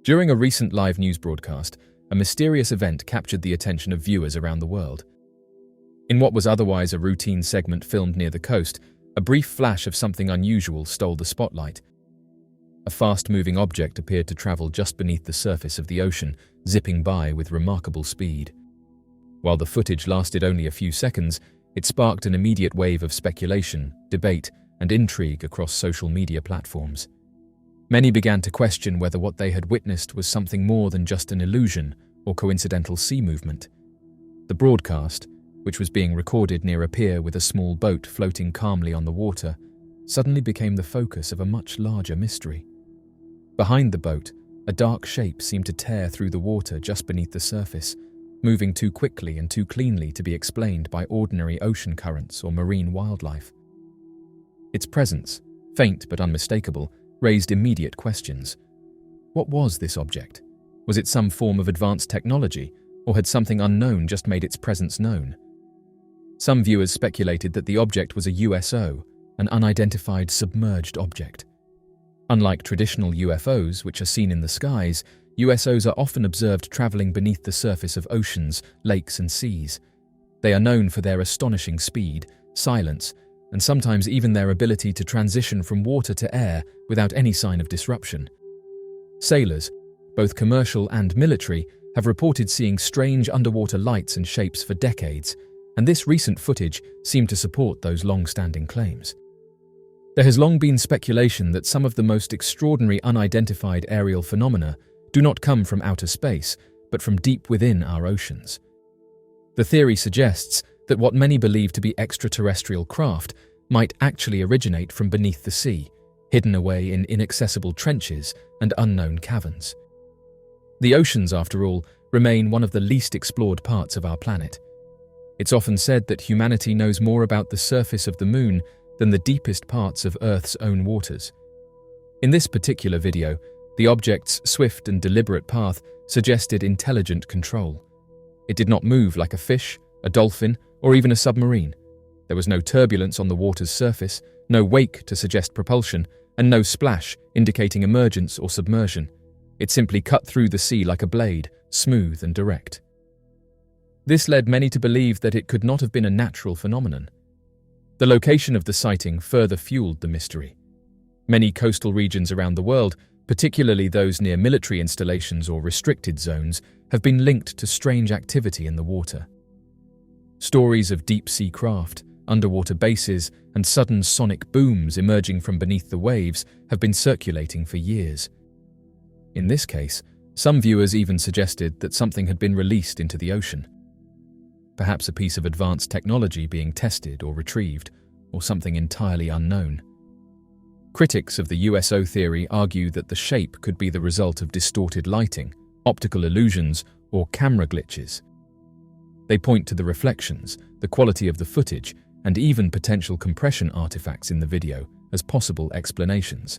During a recent live news broadcast, a mysterious event captured the attention of viewers around the world. In what was otherwise a routine segment filmed near the coast, a brief flash of something unusual stole the spotlight. A fast-moving object appeared to travel just beneath the surface of the ocean, zipping by with remarkable speed. While the footage lasted only a few seconds, it sparked an immediate wave of speculation, debate, and intrigue across social media platforms. Many began to question whether what they had witnessed was something more than just an illusion or coincidental sea movement. The broadcast, which was being recorded near a pier with a small boat floating calmly on the water, suddenly became the focus of a much larger mystery. Behind the boat, a dark shape seemed to tear through the water just beneath the surface, moving too quickly and too cleanly to be explained by ordinary ocean currents or marine wildlife. Its presence, faint but unmistakable, raised immediate questions. What was this object? Was it some form of advanced technology, or had something unknown just made its presence known? Some viewers speculated that the object was a USO, an unidentified submerged object. Unlike traditional UFOs, which are seen in the skies, USOs are often observed traveling beneath the surface of oceans, lakes, and seas. They are known for their astonishing speed, silence, and sometimes even their ability to transition from water to air without any sign of disruption. Sailors, both commercial and military, have reported seeing strange underwater lights and shapes for decades, and this recent footage seemed to support those long-standing claims. There has long been speculation that some of the most extraordinary unidentified aerial phenomena do not come from outer space, but from deep within our oceans. The theory suggests that what many believe to be extraterrestrial craft might actually originate from beneath the sea, hidden away in inaccessible trenches and unknown caverns. The oceans, after all, remain one of the least explored parts of our planet. It's often said that humanity knows more about the surface of the moon than the deepest parts of Earth's own waters. In this particular video, the object's swift and deliberate path suggested intelligent control. It did not move like a fish, a dolphin, or even a submarine. There was no turbulence on the water's surface, no wake to suggest propulsion, and no splash indicating emergence or submersion. It simply cut through the sea like a blade, smooth and direct. This led many to believe that it could not have been a natural phenomenon. The location of the sighting further fueled the mystery. Many coastal regions around the world, particularly those near military installations or restricted zones, have been linked to strange activity in the water. Stories of deep-sea craft, underwater bases, and sudden sonic booms emerging from beneath the waves have been circulating for years. In this case, some viewers even suggested that something had been released into the ocean. Perhaps a piece of advanced technology being tested or retrieved, or something entirely unknown. Critics of the USO theory argue that the shape could be the result of distorted lighting, optical illusions, or camera glitches. They point to the reflections, the quality of the footage, and even potential compression artifacts in the video as possible explanations.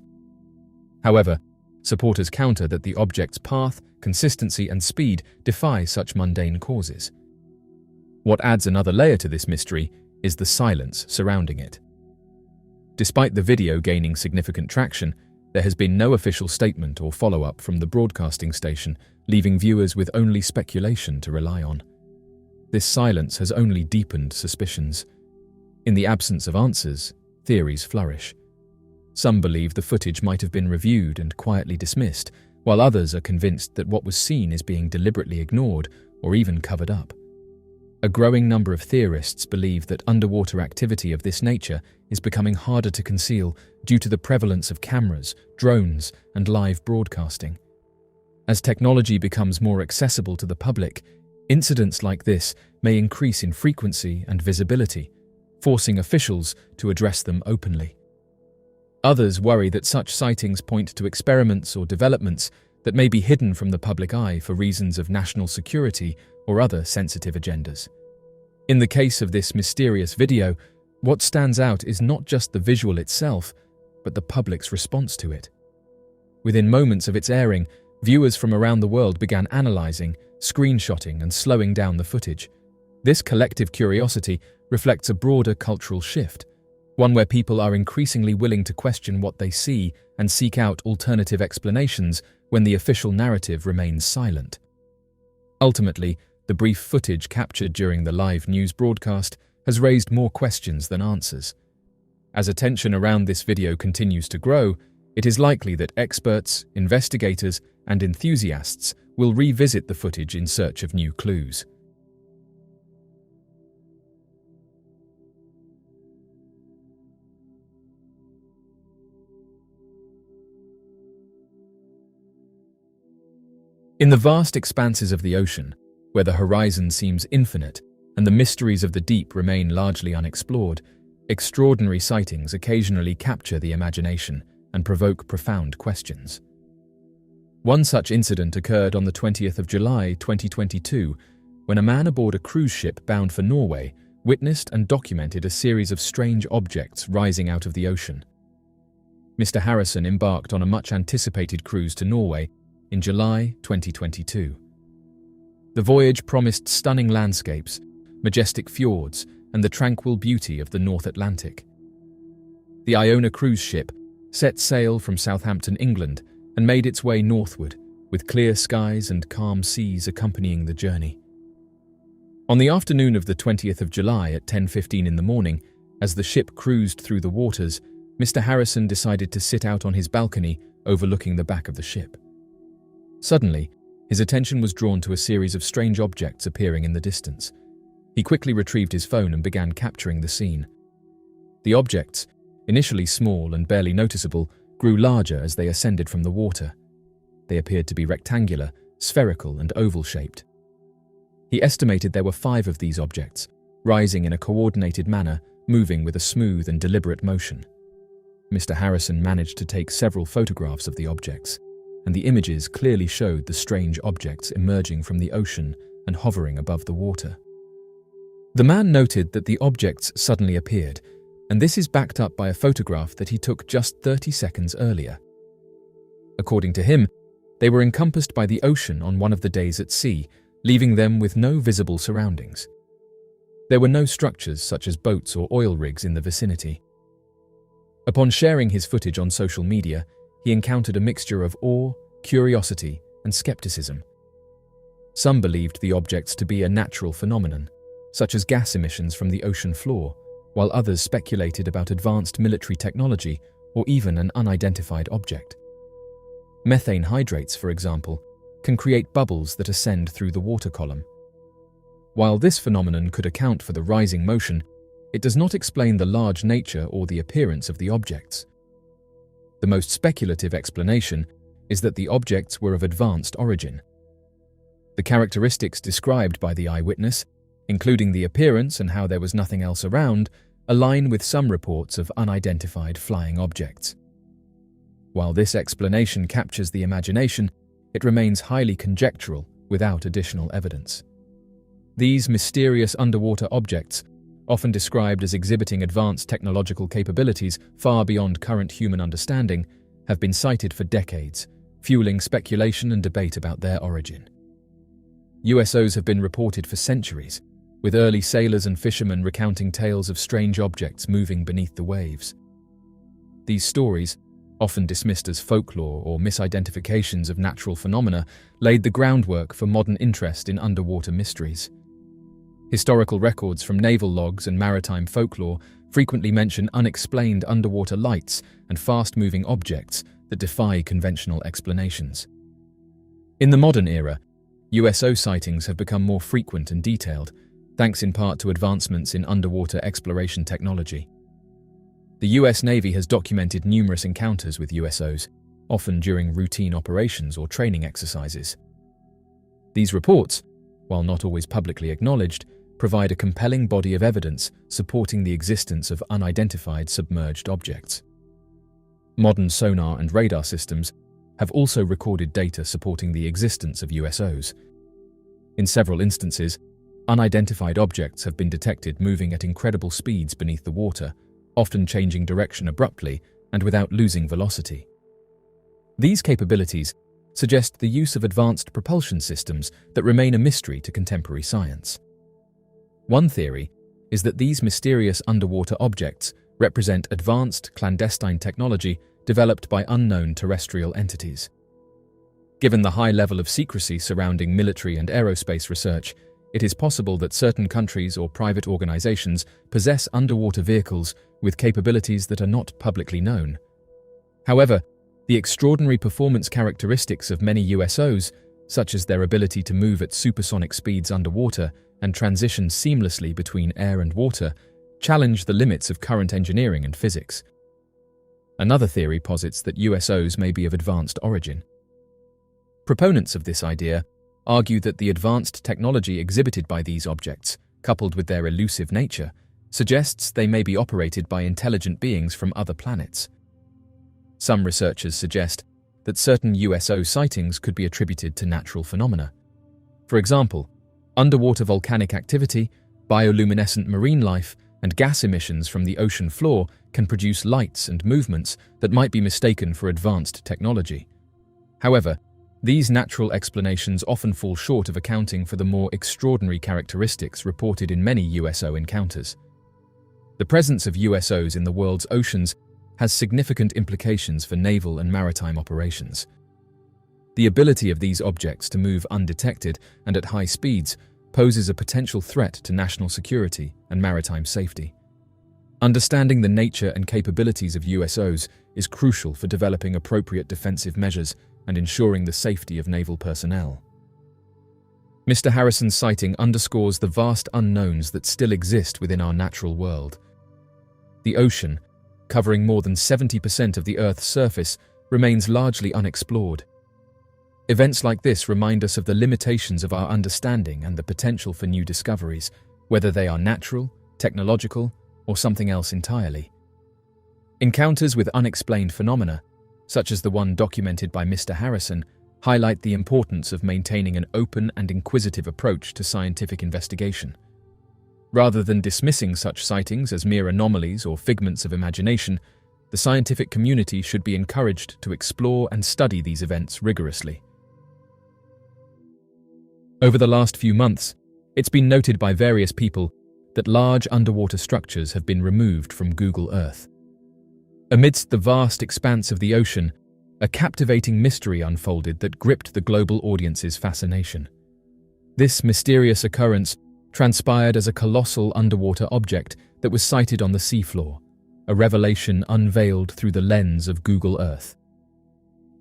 However, supporters counter that the object's path, consistency, and speed defy such mundane causes. What adds another layer to this mystery is the silence surrounding it. Despite the video gaining significant traction, there has been no official statement or follow-up from the broadcasting station, leaving viewers with only speculation to rely on. This silence has only deepened suspicions. In the absence of answers, theories flourish. Some believe the footage might have been reviewed and quietly dismissed, while others are convinced that what was seen is being deliberately ignored or even covered up. A growing number of theorists believe that underwater activity of this nature is becoming harder to conceal due to the prevalence of cameras, drones, and live broadcasting. As technology becomes more accessible to the public, incidents like this may increase in frequency and visibility, forcing officials to address them openly. Others worry that such sightings point to experiments or developments that may be hidden from the public eye for reasons of national security or other sensitive agendas. In the case of this mysterious video, what stands out is not just the visual itself, but the public's response to it. Within moments of its airing, viewers from around the world began analyzing, screenshotting, and slowing down the footage. This collective curiosity reflects a broader cultural shift, one where people are increasingly willing to question what they see and seek out alternative explanations when the official narrative remains silent. Ultimately, the brief footage captured during the live news broadcast has raised more questions than answers. As attention around this video continues to grow, it is likely that experts, investigators, and enthusiasts will revisit the footage in search of new clues. In the vast expanses of the ocean, where the horizon seems infinite and the mysteries of the deep remain largely unexplored, extraordinary sightings occasionally capture the imagination and provoke profound questions. One such incident occurred on the 20th of July 2022, when a man aboard a cruise ship bound for Norway witnessed and documented a series of strange objects rising out of the ocean. Mr. Harrison embarked on a much-anticipated cruise to Norway in July 2022. The voyage promised stunning landscapes, majestic fjords, and the tranquil beauty of the North Atlantic. The Iona cruise ship set sail from Southampton, England, and made its way northward, with clear skies and calm seas accompanying the journey. On the afternoon of the 20th of July at 10:15 in the morning, as the ship cruised through the waters, Mr. Harrison decided to sit out on his balcony overlooking the back of the ship. Suddenly, his attention was drawn to a series of strange objects appearing in the distance. He quickly retrieved his phone and began capturing the scene. The objects, initially small and barely noticeable, grew larger as they ascended from the water. They appeared to be rectangular, spherical, and oval-shaped. He estimated there were 5 of these objects, rising in a coordinated manner, moving with a smooth and deliberate motion. Mr. Harrison managed to take several photographs of the objects, and the images clearly showed the strange objects emerging from the ocean and hovering above the water. The man noted that the objects suddenly appeared, and this is backed up by a photograph that he took just 30 seconds earlier. According to him, they were encompassed by the ocean on one of the days at sea, leaving them with no visible surroundings. There were no structures such as boats or oil rigs in the vicinity. Upon sharing his footage on social media, he encountered a mixture of awe, curiosity, and skepticism. Some believed the objects to be a natural phenomenon, such as gas emissions from the ocean floor, while others speculated about advanced military technology or even an unidentified object. Methane hydrates, for example, can create bubbles that ascend through the water column. While this phenomenon could account for the rising motion, it does not explain the large nature or the appearance of the objects. The most speculative explanation is that the objects were of advanced origin. The characteristics described by the eyewitness, including the appearance and how there was nothing else around, align with some reports of unidentified flying objects. While this explanation captures the imagination, it remains highly conjectural without additional evidence. These mysterious underwater objects, often described as exhibiting advanced technological capabilities far beyond current human understanding, have been cited for decades, fueling speculation and debate about their origin. USOs have been reported for centuries, with early sailors and fishermen recounting tales of strange objects moving beneath the waves. These stories, often dismissed as folklore or misidentifications of natural phenomena, laid the groundwork for modern interest in underwater mysteries. Historical records from naval logs and maritime folklore frequently mention unexplained underwater lights and fast-moving objects that defy conventional explanations. In the modern era, USO sightings have become more frequent and detailed, thanks in part to advancements in underwater exploration technology. The US Navy has documented numerous encounters with USOs, often during routine operations or training exercises. These reports, while not always publicly acknowledged, provide a compelling body of evidence supporting the existence of unidentified submerged objects. Modern sonar and radar systems have also recorded data supporting the existence of USOs. In several instances, unidentified objects have been detected moving at incredible speeds beneath the water, often changing direction abruptly and without losing velocity. These capabilities suggest the use of advanced propulsion systems that remain a mystery to contemporary science. One theory is that these mysterious underwater objects represent advanced clandestine technology developed by unknown terrestrial entities. Given the high level of secrecy surrounding military and aerospace research, it is possible that certain countries or private organizations possess underwater vehicles with capabilities that are not publicly known. However, the extraordinary performance characteristics of many USOs, such as their ability to move at supersonic speeds underwater and transition seamlessly between air and water, challenge the limits of current engineering and physics. Another theory posits that USOs may be of advanced origin. Proponents of this idea argue that the advanced technology exhibited by these objects, coupled with their elusive nature, suggests they may be operated by intelligent beings from other planets. Some researchers suggest that certain USO sightings could be attributed to natural phenomena. For example, underwater volcanic activity, bioluminescent marine life, and gas emissions from the ocean floor can produce lights and movements that might be mistaken for advanced technology. However, these natural explanations often fall short of accounting for the more extraordinary characteristics reported in many USO encounters. The presence of USOs in the world's oceans has significant implications for naval and maritime operations. The ability of these objects to move undetected and at high speeds poses a potential threat to national security and maritime safety. Understanding the nature and capabilities of USOs is crucial for developing appropriate defensive measures and ensuring the safety of naval personnel. Mr. Harrison's sighting underscores the vast unknowns that still exist within our natural world. The ocean, covering more than 70% of the Earth's surface, remains largely unexplored. Events like this remind us of the limitations of our understanding and the potential for new discoveries, whether they are natural, technological, or something else entirely. Encounters with unexplained phenomena, such as the one documented by Mr. Harrison, highlight the importance of maintaining an open and inquisitive approach to scientific investigation. Rather than dismissing such sightings as mere anomalies or figments of imagination, the scientific community should be encouraged to explore and study these events rigorously. Over the last few months, it's been noted by various people that large underwater structures have been removed from Google Earth. Amidst the vast expanse of the ocean, a captivating mystery unfolded that gripped the global audience's fascination. This mysterious occurrence transpired as a colossal underwater object that was sighted on the seafloor, a revelation unveiled through the lens of Google Earth.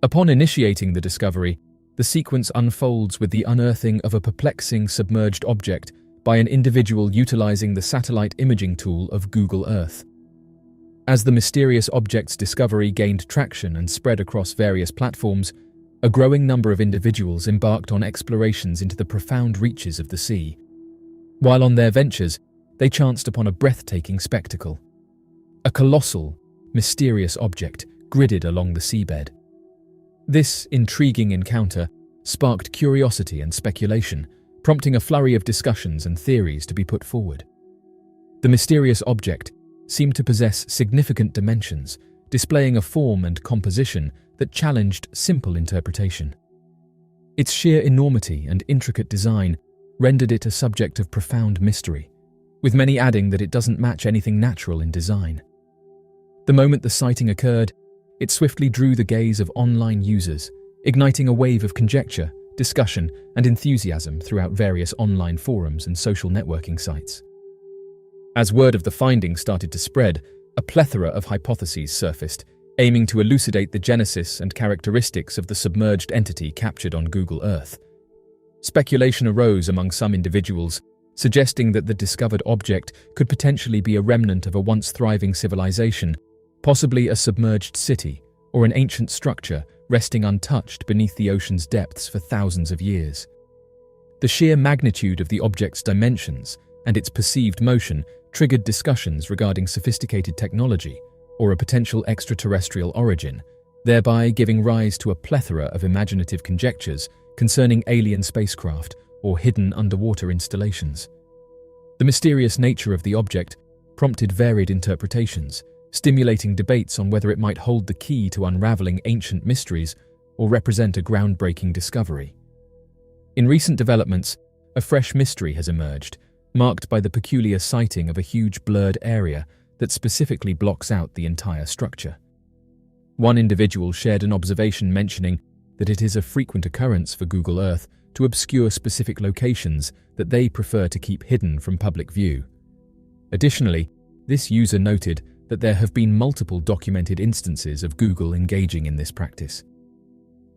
Upon initiating the discovery, the sequence unfolds with the unearthing of a perplexing submerged object by an individual utilizing the satellite imaging tool of Google Earth. As the mysterious object's discovery gained traction and spread across various platforms, a growing number of individuals embarked on explorations into the profound reaches of the sea. While on their ventures, they chanced upon a breathtaking spectacle. A colossal, mysterious object gridded along the seabed. This intriguing encounter sparked curiosity and speculation, prompting a flurry of discussions and theories to be put forward. The mysterious object seemed to possess significant dimensions, displaying a form and composition that challenged simple interpretation. Its sheer enormity and intricate design rendered it a subject of profound mystery, with many adding that it doesn't match anything natural in design. The moment the sighting occurred, it swiftly drew the gaze of online users, igniting a wave of conjecture, discussion, and enthusiasm throughout various online forums and social networking sites. As word of the findings started to spread, a plethora of hypotheses surfaced, aiming to elucidate the genesis and characteristics of the submerged entity captured on Google Earth. Speculation arose among some individuals, suggesting that the discovered object could potentially be a remnant of a once thriving civilization, possibly a submerged city or an ancient structure resting untouched beneath the ocean's depths for thousands of years. The sheer magnitude of the object's dimensions and its perceived motion triggered discussions regarding sophisticated technology or a potential extraterrestrial origin, thereby giving rise to a plethora of imaginative conjectures concerning alien spacecraft or hidden underwater installations. The mysterious nature of the object prompted varied interpretations, stimulating debates on whether it might hold the key to unraveling ancient mysteries or represent a groundbreaking discovery. In recent developments, a fresh mystery has emerged, marked by the peculiar sighting of a huge blurred area that specifically blocks out the entire structure. One individual shared an observation mentioning that it is a frequent occurrence for Google Earth to obscure specific locations that they prefer to keep hidden from public view. Additionally, this user noted that there have been multiple documented instances of Google engaging in this practice.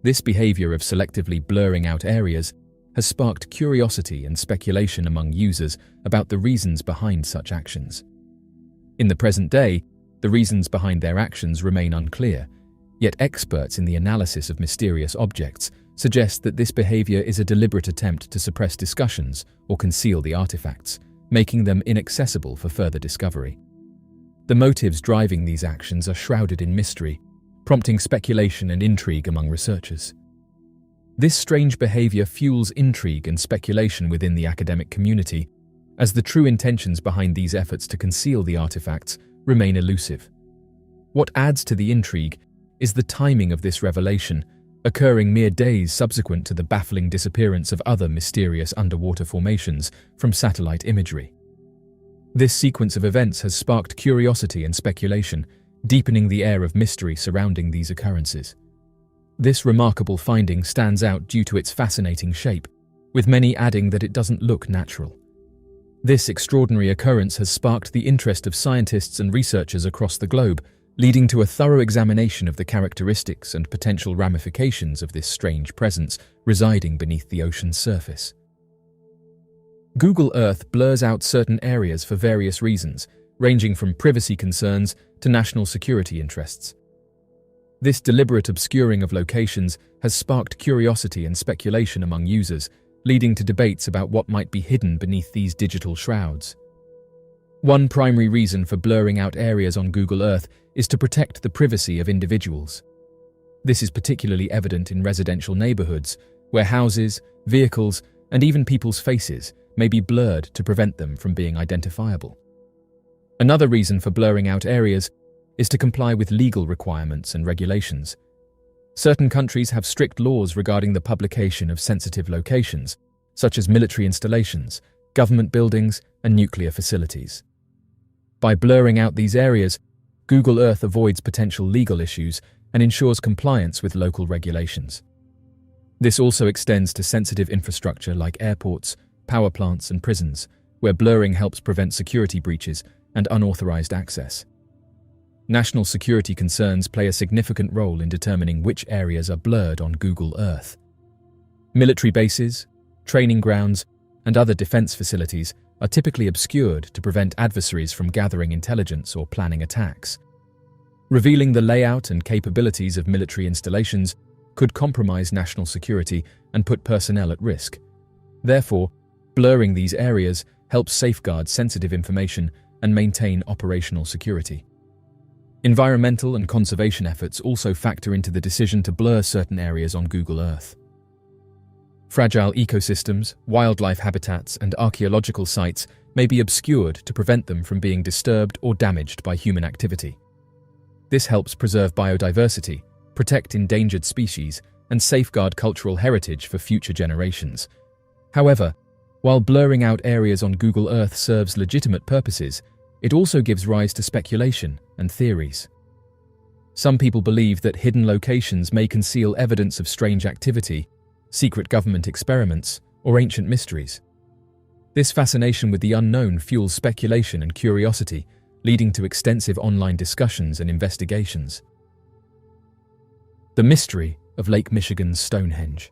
This behavior of selectively blurring out areas has sparked curiosity and speculation among users about the reasons behind such actions. In the present day, the reasons behind their actions remain unclear, yet experts in the analysis of mysterious objects suggest that this behavior is a deliberate attempt to suppress discussions or conceal the artifacts, making them inaccessible for further discovery. The motives driving these actions are shrouded in mystery, prompting speculation and intrigue among researchers. This strange behavior fuels intrigue and speculation within the academic community, as the true intentions behind these efforts to conceal the artifacts remain elusive. What adds to the intrigue is the timing of this revelation, occurring mere days subsequent to the baffling disappearance of other mysterious underwater formations from satellite imagery. This sequence of events has sparked curiosity and speculation, deepening the air of mystery surrounding these occurrences. This remarkable finding stands out due to its fascinating shape, with many adding that it doesn't look natural. This extraordinary occurrence has sparked the interest of scientists and researchers across the globe, leading to a thorough examination of the characteristics and potential ramifications of this strange presence residing beneath the ocean's surface. Google Earth blurs out certain areas for various reasons, ranging from privacy concerns to national security interests. This deliberate obscuring of locations has sparked curiosity and speculation among users, leading to debates about what might be hidden beneath these digital shrouds. One primary reason for blurring out areas on Google Earth is to protect the privacy of individuals. This is particularly evident in residential neighborhoods, where houses, vehicles, and even people's faces may be blurred to prevent them from being identifiable. Another reason for blurring out areas is to comply with legal requirements and regulations. Certain countries have strict laws regarding the publication of sensitive locations, such as military installations, government buildings, and nuclear facilities. By blurring out these areas, Google Earth avoids potential legal issues and ensures compliance with local regulations. This also extends to sensitive infrastructure like airports, power plants, and prisons, where blurring helps prevent security breaches and unauthorized access. National security concerns play a significant role in determining which areas are blurred on Google Earth. Military bases, training grounds, and other defense facilities are typically obscured to prevent adversaries from gathering intelligence or planning attacks. Revealing the layout and capabilities of military installations could compromise national security and put personnel at risk. Therefore, blurring these areas helps safeguard sensitive information and maintain operational security. Environmental and conservation efforts also factor into the decision to blur certain areas on Google Earth. Fragile ecosystems, wildlife habitats, and archaeological sites may be obscured to prevent them from being disturbed or damaged by human activity. This helps preserve biodiversity, protect endangered species, and safeguard cultural heritage for future generations. However, while blurring out areas on Google Earth serves legitimate purposes, it also gives rise to speculation and theories. Some people believe that hidden locations may conceal evidence of strange activity, secret government experiments, or ancient mysteries. This fascination with the unknown fuels speculation and curiosity, leading to extensive online discussions and investigations. The mystery of Lake Michigan's Stonehenge.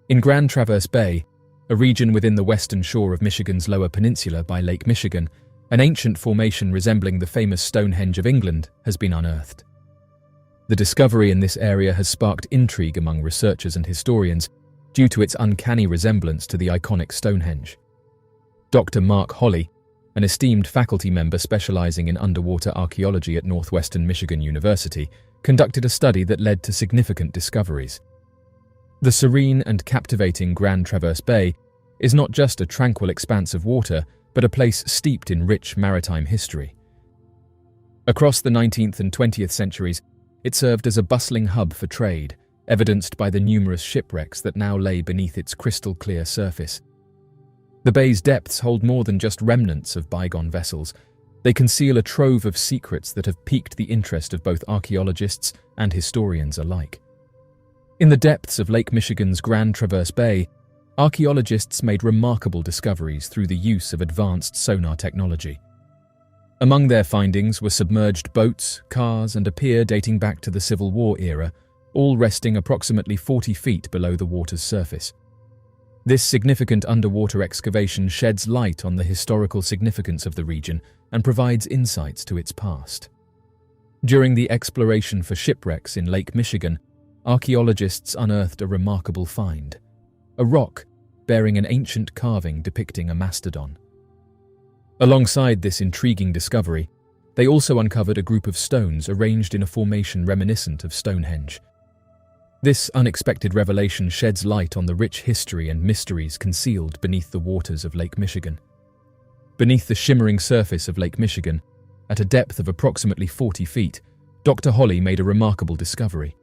In Grand Traverse Bay, a region within the western shore of Michigan's Lower Peninsula by Lake Michigan, an ancient formation resembling the famous Stonehenge of England has been unearthed. The discovery in this area has sparked intrigue among researchers and historians due to its uncanny resemblance to the iconic Stonehenge. Dr. Mark Holley, an esteemed faculty member specializing in underwater archaeology at Northwestern Michigan University, conducted a study that led to significant discoveries. The serene and captivating Grand Traverse Bay is not just a tranquil expanse of water, but a place steeped in rich maritime history. Across the 19th and 20th centuries, it served as a bustling hub for trade, evidenced by the numerous shipwrecks that now lay beneath its crystal-clear surface. The bay's depths hold more than just remnants of bygone vessels. They conceal a trove of secrets that have piqued the interest of both archaeologists and historians alike. In the depths of Lake Michigan's Grand Traverse Bay, archaeologists made remarkable discoveries through the use of advanced sonar technology. Among their findings were submerged boats, cars, and a pier dating back to the Civil War era, all resting approximately 40 feet below the water's surface. This significant underwater excavation sheds light on the historical significance of the region and provides insights to its past. During the exploration for shipwrecks in Lake Michigan, archaeologists unearthed a remarkable find: a rock bearing an ancient carving depicting a mastodon. Alongside this intriguing discovery, they also uncovered a group of stones arranged in a formation reminiscent of Stonehenge. This unexpected revelation sheds light on the rich history and mysteries concealed beneath the waters of Lake Michigan. Beneath the shimmering surface of Lake Michigan, at a depth of approximately 40 feet, Dr. Holly made a remarkable discovery.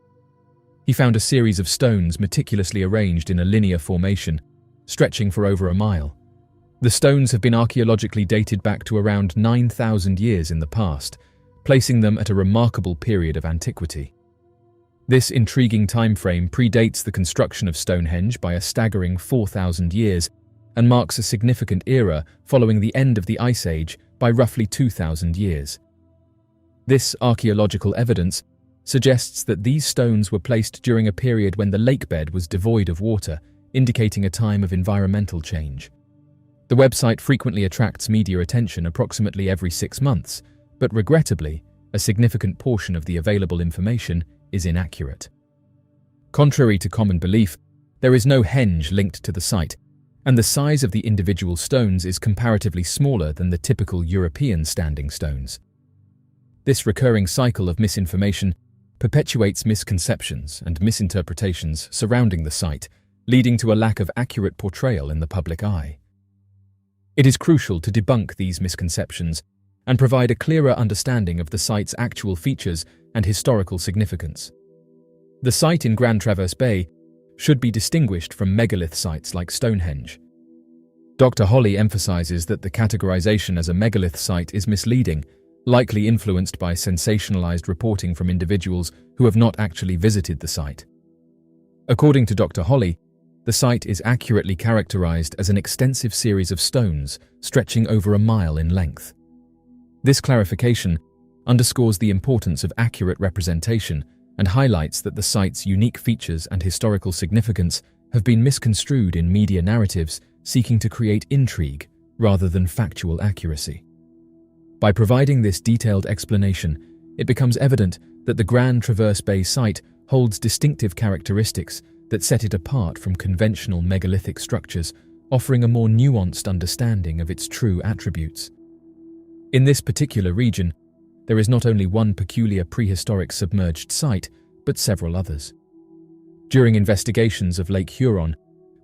He found a series of stones meticulously arranged in a linear formation, stretching for over a mile. The stones have been archaeologically dated back to around 9,000 years in the past, placing them at a remarkable period of antiquity. This intriguing time frame predates the construction of Stonehenge by a staggering 4,000 years and marks a significant era following the end of the Ice Age by roughly 2,000 years. This archaeological evidence suggests that these stones were placed during a period when the lakebed was devoid of water, indicating a time of environmental change. The website frequently attracts media attention approximately every 6 months, but regrettably, a significant portion of the available information is inaccurate. Contrary to common belief, there is no henge linked to the site, and the size of the individual stones is comparatively smaller than the typical European standing stones. This recurring cycle of misinformation perpetuates misconceptions and misinterpretations surrounding the site, leading to a lack of accurate portrayal in the public eye. It is crucial to debunk these misconceptions and provide a clearer understanding of the site's actual features and historical significance. The site in Grand Traverse Bay should be distinguished from megalith sites like Stonehenge. Dr. Holly emphasizes that the categorization as a megalith site is misleading, likely influenced by sensationalized reporting from individuals who have not actually visited the site. According to Dr. Holly, the site is accurately characterized as an extensive series of stones stretching over a mile in length. This clarification underscores the importance of accurate representation and highlights that the site's unique features and historical significance have been misconstrued in media narratives seeking to create intrigue rather than factual accuracy. By providing this detailed explanation, it becomes evident that the Grand Traverse Bay site holds distinctive characteristics that set it apart from conventional megalithic structures, offering a more nuanced understanding of its true attributes. In this particular region, there is not only one peculiar prehistoric submerged site, but several others. During investigations of Lake Huron,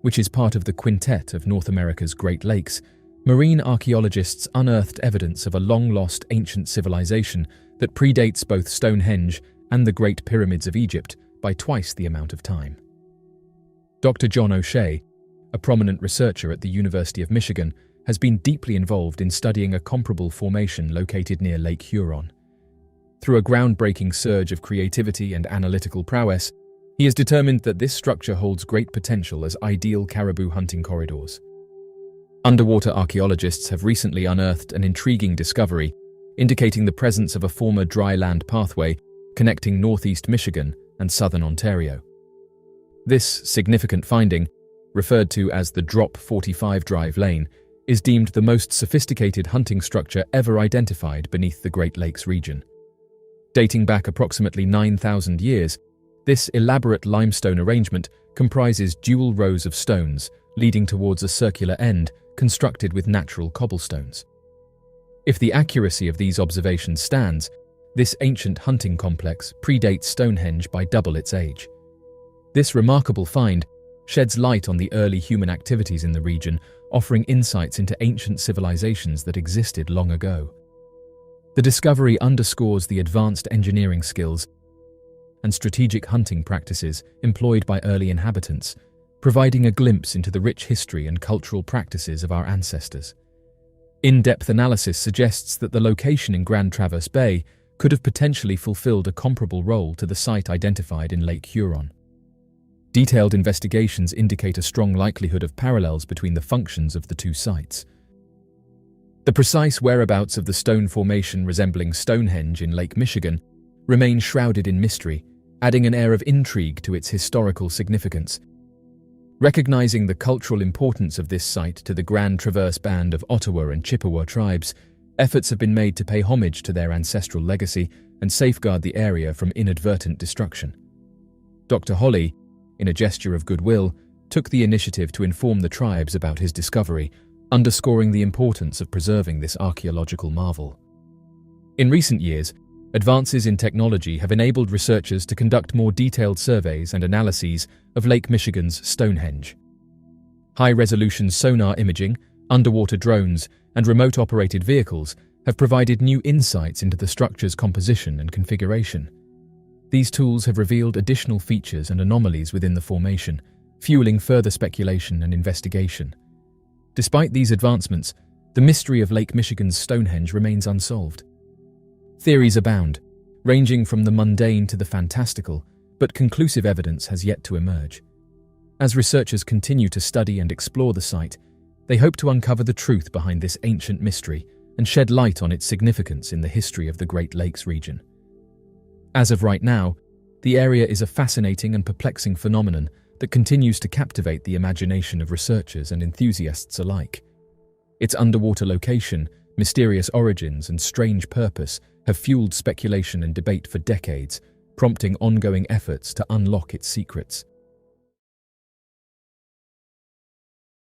which is part of the quintet of North America's Great Lakes, marine archaeologists unearthed evidence of a long-lost ancient civilization that predates both Stonehenge and the Great Pyramids of Egypt by twice the amount of time. Dr. John O'Shea, a prominent researcher at the University of Michigan, has been deeply involved in studying a comparable formation located near Lake Huron. Through a groundbreaking surge of creativity and analytical prowess, he has determined that this structure holds great potential as ideal caribou hunting corridors. Underwater archaeologists have recently unearthed an intriguing discovery, indicating the presence of a former dry land pathway connecting northeast Michigan and southern Ontario. This significant finding, referred to as the Drop 45 Drive Lane, is deemed the most sophisticated hunting structure ever identified beneath the Great Lakes region. Dating back approximately 9,000 years, this elaborate limestone arrangement comprises dual rows of stones leading towards a circular end constructed with natural cobblestones. If the accuracy of these observations stands, this ancient hunting complex predates Stonehenge by double its age. This remarkable find sheds light on the early human activities in the region, offering insights into ancient civilizations that existed long ago. The discovery underscores the advanced engineering skills and strategic hunting practices employed by early inhabitants, providing a glimpse into the rich history and cultural practices of our ancestors. In-depth analysis suggests that the location in Grand Traverse Bay could have potentially fulfilled a comparable role to the site identified in Lake Huron. Detailed investigations indicate a strong likelihood of parallels between the functions of the two sites. The precise whereabouts of the stone formation resembling Stonehenge in Lake Michigan remain shrouded in mystery, adding an air of intrigue to its historical significance. Recognizing the cultural importance of this site to the Grand Traverse Band of Ottawa and Chippewa tribes, efforts have been made to pay homage to their ancestral legacy and safeguard the area from inadvertent destruction. Dr. Holly, in a gesture of goodwill, took the initiative to inform the tribes about his discovery, underscoring the importance of preserving this archaeological marvel. In recent years, advances in technology have enabled researchers to conduct more detailed surveys and analyses of Lake Michigan's Stonehenge. High-resolution sonar imaging, underwater drones, and remote-operated vehicles have provided new insights into the structure's composition and configuration. These tools have revealed additional features and anomalies within the formation, fueling further speculation and investigation. Despite these advancements, the mystery of Lake Michigan's Stonehenge remains unsolved. Theories abound, ranging from the mundane to the fantastical, but conclusive evidence has yet to emerge. As researchers continue to study and explore the site, they hope to uncover the truth behind this ancient mystery and shed light on its significance in the history of the Great Lakes region. As of right now, the area is a fascinating and perplexing phenomenon that continues to captivate the imagination of researchers and enthusiasts alike. Its underwater location, mysterious origins, and strange purpose have fueled speculation and debate for decades, prompting ongoing efforts to unlock its secrets.